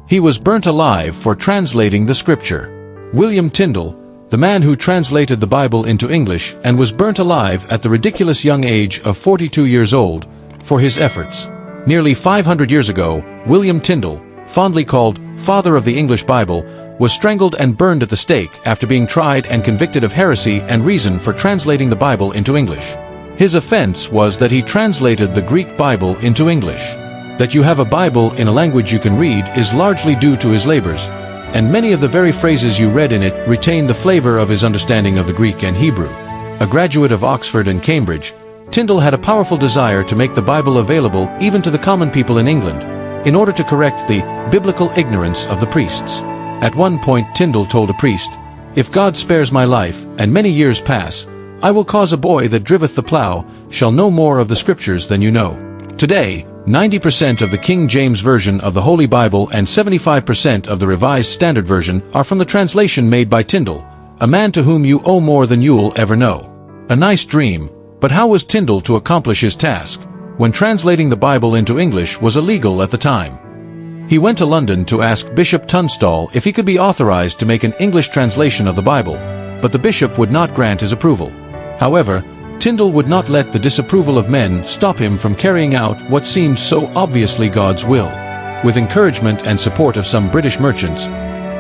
He was burnt alive for translating the scripture. William Tyndale, the man who translated the Bible into English and was burnt alive at the ridiculous young age of 42 years old for his efforts. Nearly 500 years ago, William Tyndale, fondly called Father of the English Bible, was strangled and burned at the stake after being tried and convicted of heresy and reason for translating the Bible into English. His offense was that he translated the Greek Bible into English. That you have a Bible in a language you can read is largely due to his labors, and many of the very phrases you read in it retain the flavor of his understanding of the Greek and Hebrew. A graduate of Oxford and Cambridge, Tyndale had a powerful desire to make the Bible available even to the common people in England, in order to correct the biblical ignorance of the priests. At one point Tyndale told a priest, "If God spares my life, and many years pass, I will cause a boy that driveth the plough shall know more of the Scriptures than you know." Today, 90% of the King James Version of the Holy Bible and 75% of the Revised Standard Version are from the translation made by Tyndale, a man to whom you owe more than you'll ever know. A nice dream, but how was Tyndale to accomplish his task, when translating the Bible into English was illegal at the time? He went to London to ask Bishop Tunstall if he could be authorized to make an English translation of the Bible, but the bishop would not grant his approval. However, Tyndale would not let the disapproval of men stop him from carrying out what seemed so obviously God's will. With encouragement and support of some British merchants,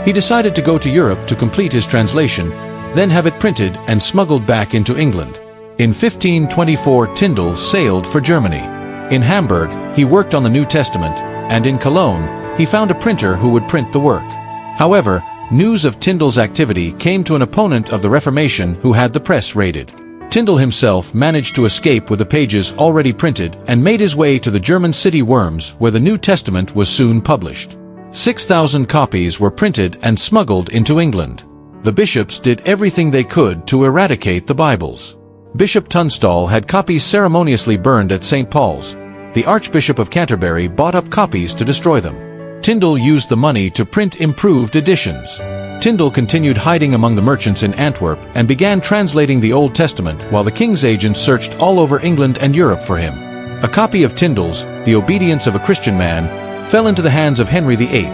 he decided to go to Europe to complete his translation, then have it printed and smuggled back into England. In 1524 Tyndale sailed for Germany. In Hamburg, he worked on the New Testament, and in Cologne, he found a printer who would print the work. However, news of Tyndale's activity came to an opponent of the Reformation who had the press raided. Tyndale himself managed to escape with the pages already printed and made his way to the German city Worms, where the New Testament was soon published. 6,000 copies were printed and smuggled into England. The bishops did everything they could to eradicate the Bibles. Bishop Tunstall had copies ceremoniously burned at St. Paul's. The Archbishop of Canterbury bought up copies to destroy them. Tyndale used the money to print improved editions. Tyndale continued hiding among the merchants in Antwerp and began translating the Old Testament while the king's agents searched all over England and Europe for him. A copy of Tyndale's The Obedience of a Christian Man fell into the hands of Henry VIII,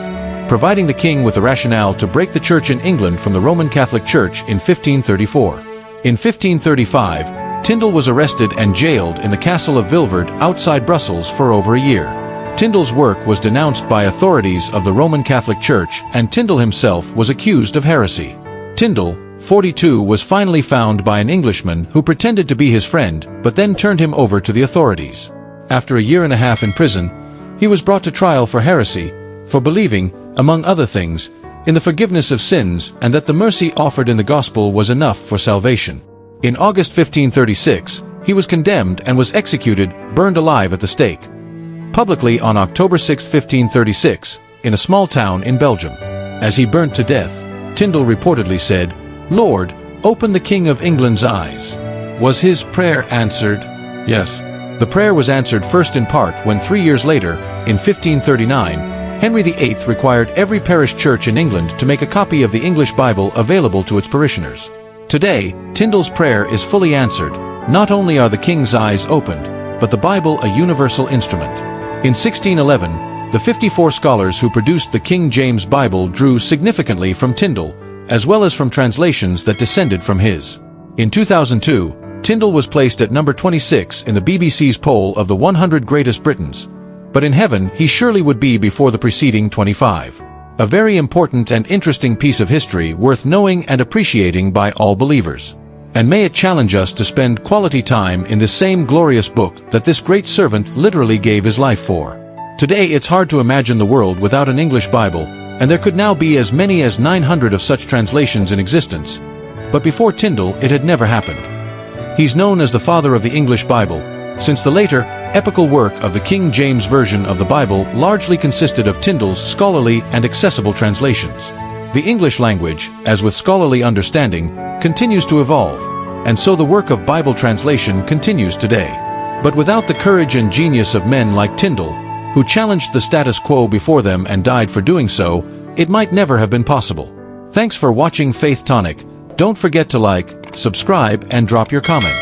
providing the king with the rationale to break the church in England from the Roman Catholic Church in 1534. In 1535, Tyndale was arrested and jailed in the castle of Vilvoorde outside Brussels for over a year. Tyndale's work was denounced by authorities of the Roman Catholic Church, and Tyndale himself was accused of heresy. Tyndale, 42, was finally found by an Englishman who pretended to be his friend, but then turned him over to the authorities. After a year and a half in prison, he was brought to trial for heresy, for believing, among other things, in the forgiveness of sins and that the mercy offered in the gospel was enough for salvation. In August 1536, he was condemned and was executed, burned alive at the stake. Publicly on October 6, 1536, in a small town in Belgium. As he burnt to death, Tyndale reportedly said, "Lord, open the King of England's eyes." Was his prayer answered? Yes. The prayer was answered first in part when 3 years later, in 1539, Henry VIII required every parish church in England to make a copy of the English Bible available to its parishioners. Today, Tyndale's prayer is fully answered. Not only are the king's eyes opened, but the Bible a universal instrument. In 1611, the 54 scholars who produced the King James Bible drew significantly from Tyndale, as well as from translations that descended from his. In 2002, Tyndale was placed at number 26 in the BBC's poll of the 100 greatest Britons, but in heaven he surely would be before the preceding 25. A very important and interesting piece of history worth knowing and appreciating by all believers. And may it challenge us to spend quality time in this same glorious book that this great servant literally gave his life for. Today it's hard to imagine the world without an English Bible, and there could now be as many as 900 of such translations in existence. But before Tyndale, it had never happened. He's known as the father of the English Bible, since the later, epical work of the King James Version of the Bible largely consisted of Tyndale's scholarly and accessible translations. The English language, as with scholarly understanding, continues to evolve, and so the work of Bible translation continues today. But without the courage and genius of men like Tyndale, who challenged the status quo before them and died for doing so, it might never have been possible. Thanks for watching Faith Tonic. Don't forget to like, subscribe, and drop your comment.